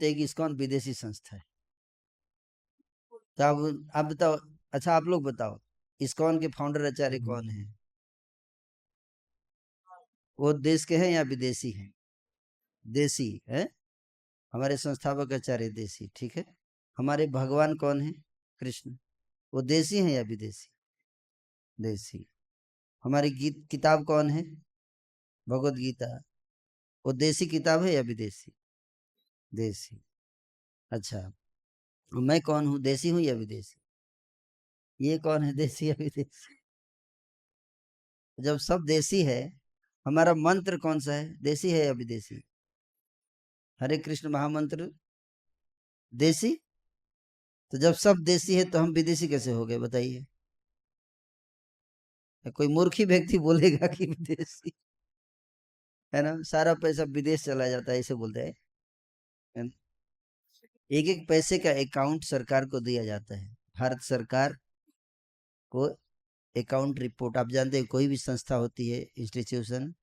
बोलते हैं कि इस्कॉन विदेशी संस्था है। तो आप बताओ, अच्छा आप लोग बताओ, इस्कॉन के फाउंडर आचार्य कौन है? वो देश के हैं या विदेशी हैं? देसी है। हमारे संस्थापक आचार्य देसी, ठीक है। हमारे भगवान कौन है? कृष्ण। वो देसी हैं या विदेशी? देसी। हमारी गीत किताब कौन है? भगवत गीता। वो देसी किताब है या विदेशी? देसी। अच्छा, मैं कौन हूँ, देसी हूँ या विदेशी? ये कौन है, देसी या विदेशी? जब सब देसी है, हमारा मंत्र कौन सा है, देसी है या विदेशी? हरे कृष्ण महामंत्र देसी। तो जब सब देसी है तो हम विदेशी कैसे हो गए, बताइए? कोई मूर्खी व्यक्ति बोलेगा कि विदेशी है ना, सारा पैसा विदेश चला जाता है, ऐसे बोलते हैं। एक एक पैसे का अकाउंट सरकार को दिया जाता है। भारत सरकार को अकाउंट रिपोर्ट, आप जानते हैं कोई भी संस्था होती है, इंस्टीट्यूशन,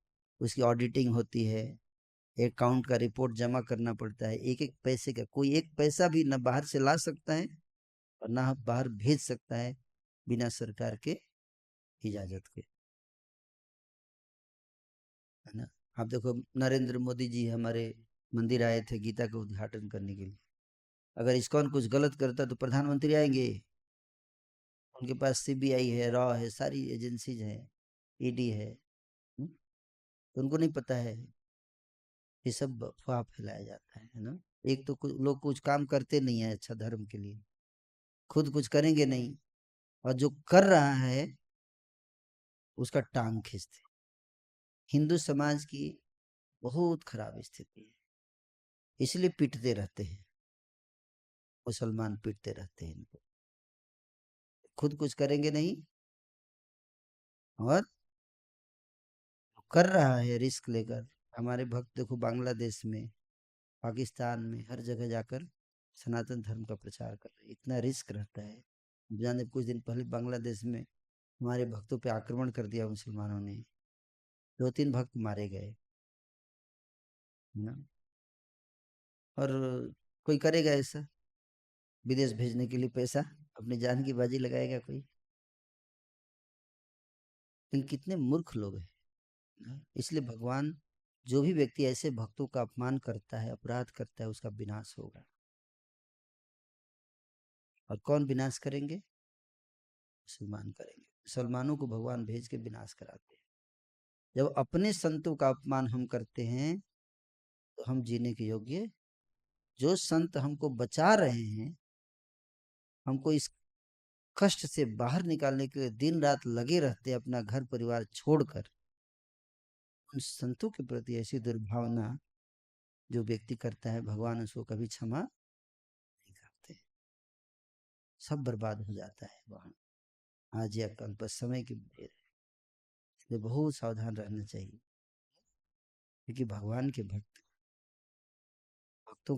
उसकी ऑडिटिंग होती है, अकाउंट का रिपोर्ट जमा करना पड़ता है। एक एक पैसे का, कोई एक पैसा भी ना बाहर से ला सकता है और ना बाहर भेज सकता है बिना सरकार के इजाजत के, है ना। आप देखो, नरेंद्र मोदी जी हमारे मंदिर आए थे गीता का उद्घाटन करने के लिए। अगर इस्कॉन कुछ गलत करता तो प्रधानमंत्री आएंगे? उनके पास सीबीआई है, रॉ है, सारी एजेंसीज हैं, ईडी है। तो उनको नहीं पता है ये सब अफवाह फैलाया जाता है ना। एक तो कुछ लोग कुछ काम करते नहीं है अच्छा धर्म के लिए, खुद कुछ करेंगे नहीं, और जो कर रहा है उसका टांग खींचते। हिंदू समाज की बहुत खराब स्थिति है, इसलिए पीटते रहते हैं, मुसलमान पीटते रहते हैं इनको। खुद कुछ करेंगे नहीं, और कर रहा है रिस्क लेकर। हमारे भक्त देखो, बांग्लादेश में, पाकिस्तान में, हर जगह जाकर सनातन धर्म का प्रचार कर रहे हैं। इतना रिस्क रहता है। जाने कुछ दिन पहले बांग्लादेश में हमारे भक्तों पे आक्रमण कर दिया मुसलमानों ने, 2-3 भक्त मारे गए ना। और कोई करेगा ऐसा, विदेश भेजने के लिए पैसा, अपनी जान की बाजी लगाएगा कोई? लेकिन कितने मूर्ख लोग हैं ना। इसलिए भगवान, जो भी व्यक्ति ऐसे भक्तों का अपमान करता है, अपराध करता है, उसका विनाश होगा। और कौन विनाश करेंगे? मुसलमान करेंगे। मुसलमानों को भगवान भेज के विनाश कराते हैं। जब अपने संतों का अपमान हम करते हैं तो हम जीने के योग्य, जो संत हमको बचा रहे हैं, हमको इस कष्ट से बाहर निकालने के लिए दिन रात लगे रहते हैं, अपना घर परिवार छोड़कर, उन संतों के प्रति ऐसी दुर्भावना जो व्यक्ति करता है, भगवान उसको कभी क्षमा नहीं करते। सब बर्बाद हो जाता है वहां, आज या कल, बस समय की देर है। इसलिए बहुत सावधान रहना चाहिए, क्योंकि भगवान के भक्तों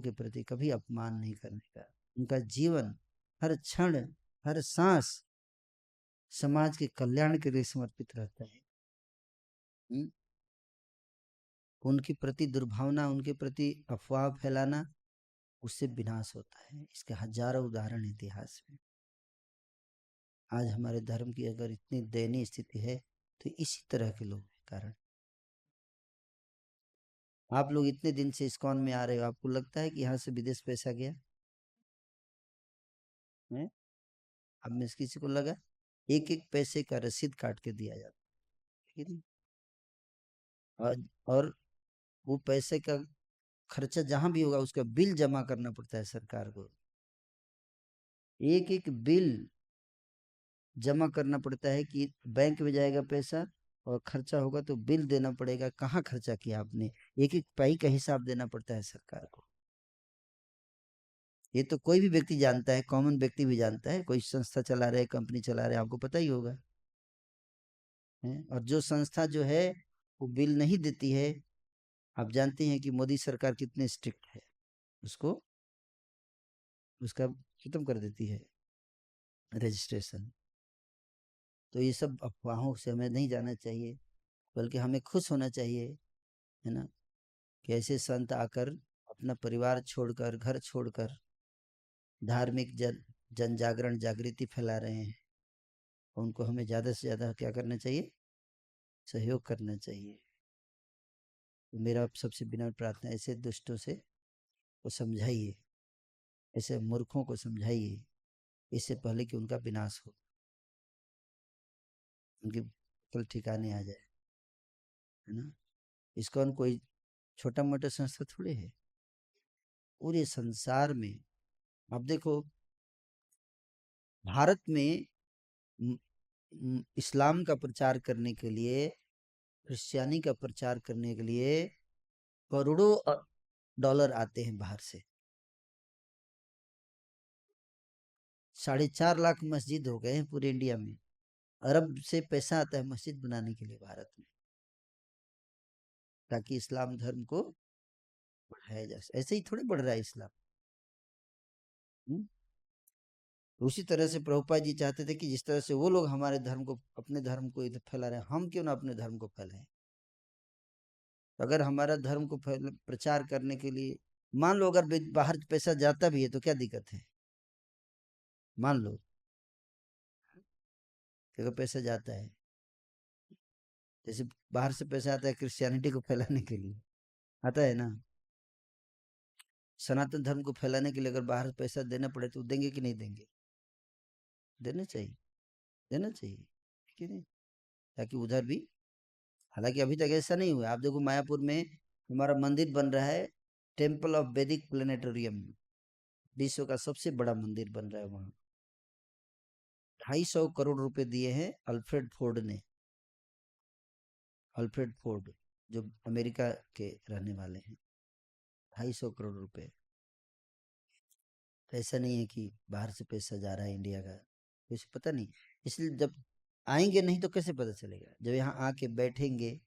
के प्रति कभी अपमान नहीं करने का। उनका जीवन हर क्षण, हर सांस समाज के कल्याण के लिए समर्पित रहता है। उनके प्रति दुर्भावना, उनके प्रति अफवाह फैलाना, उससे विनाश होता है। इसके हजारों उदाहरण इतिहास में। आज हमारे धर्म की अगर इतनी दयनीय स्थिति है तो इसी तरह के लोग के कारण। आप लोग इतने दिन से इस्कॉन में आ रहे हो, आपको लगता है कि यहाँ से विदेश पैसा गया है? अब में किसी को लगा? एक एक पैसे का रसीद काट के दिया जाता है। और वो पैसे का खर्चा जहां भी होगा उसका बिल जमा करना पड़ता है सरकार को। एक एक बिल जमा करना पड़ता है कि बैंक में जाएगा पैसा और खर्चा होगा तो बिल देना पड़ेगा, कहाँ खर्चा किया आपने। एक एक पाई का हिसाब देना पड़ता है सरकार को। ये तो कोई भी व्यक्ति जानता है, कॉमन व्यक्ति भी जानता है। कोई संस्था चला रहे, कंपनी चला रहे, आपको पता ही होगा है? और जो संस्था जो है वो बिल नहीं देती है, आप जानते हैं कि मोदी सरकार कितने स्ट्रिक्ट है, उसको उसका खत्म कर देती है रजिस्ट्रेशन। तो ये सब अफवाहों से हमें नहीं जाना चाहिए, बल्कि हमें खुश होना चाहिए, है ना, कि ऐसे संत आकर अपना परिवार छोड़कर, घर छोड़कर धार्मिक जन जागरण जागृति फैला रहे हैं, उनको हमें ज़्यादा से ज़्यादा क्या करना चाहिए? सहयोग करना चाहिए। तो मेरा सबसे विनम्र प्रार्थना, ऐसे दुष्टों से को समझाइए, ऐसे मूर्खों को समझाइए, इससे पहले कि उनका विनाश हो, उनकी कल ठिकाने आ जाए, है ना। इस्कॉन कोई छोटा मोटा संस्था थोड़ी है, पूरे संसार में आप देखो, भारत में इस्लाम का प्रचार करने के लिए, क्रिश्चियनी का प्रचार करने के लिए करोड़ों डॉलर आते हैं बाहर से। 4.5 लाख मस्जिद हो गए हैं पूरे इंडिया में। अरब से पैसा आता है मस्जिद बनाने के लिए भारत में, ताकि इस्लाम धर्म को बढ़ाया जा सके। ऐसे ही थोड़ी बढ़ रहा है इस्लाम। उसी तरह से प्रभुपाद जी चाहते थे कि जिस तरह से वो लोग हमारे धर्म को, अपने धर्म को इधर फैला रहे हैं, हम क्यों ना अपने धर्म को फैलाएं। अगर हमारा धर्म को प्रचार करने के लिए, मान लो अगर बाहर पैसा जाता भी है तो क्या दिक्कत है? मान लो अगर पैसा जाता है, जैसे बाहर से पैसा आता है क्रिश्चियनिटी को फैलाने के लिए, आता है ना। सनातन धर्म को फैलाने के लिए अगर बाहर पैसा देना पड़े तो देंगे कि नहीं देंगे? देना चाहिए, देना चाहिए कि नहीं, ताकि उधर भी। हालांकि अभी तक ऐसा नहीं हुआ। आप देखो मायापुर में हमारा मंदिर बन रहा है, टेम्पल ऑफ वैदिक प्लेनेटोरियम, विश्व का सबसे बड़ा मंदिर बन रहा है वहाँ। 250 करोड़ रुपए दिए हैं अल्फ्रेड फोर्ड ने। अल्फ्रेड फोर्ड जो अमेरिका के रहने वाले हैं, 250 करोड़ रुपए। तो ऐसा नहीं है कि बाहर से पैसा जा रहा है इंडिया का, कुछ पता नहीं। इसलिए जब आएंगे नहीं तो कैसे पता चलेगा? जब यहाँ आके बैठेंगे,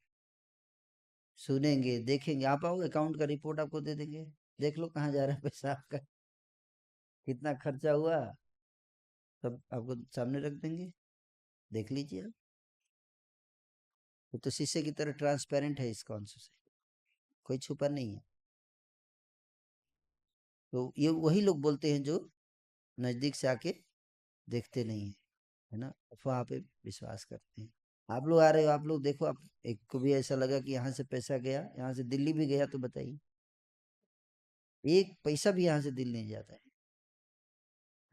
सुनेंगे, देखेंगे। आप आओ, अकाउंट का रिपोर्ट आपको दे देंगे, देख लो कहाँ जा रहा है पैसा आपका, कितना खर्चा हुआ, सब आपको सामने रख देंगे, देख लीजिए आप। वो तो शीशे की तरह ट्रांसपेरेंट है इस्कॉन सोसाइटी, कोई छुपा नहीं है। तो ये वही लोग बोलते हैं जो नजदीक से आके देखते नहीं है, है ना, अफवाह पे विश्वास करते हैं। आप लोग आ रहे हो, आप लोग देखो, आप एक को भी ऐसा लगा कि यहाँ से पैसा गया, यहाँ से दिल्ली भी गया, तो बताइए, एक पैसा भी यहाँ से दिल्ली नहीं जाता है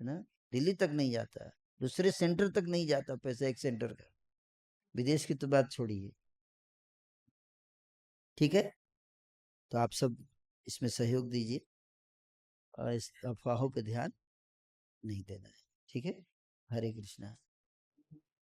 ना, दिल्ली तक नहीं जाता, दूसरे सेंटर तक नहीं जाता पैसा, एक सेंटर का। विदेश की तो बात छोड़िए। ठीक है, तो आप सब इसमें सहयोग दीजिए और इस अफवाहों पे ध्यान नहीं देना है। ठीक है, हरे कृष्णा।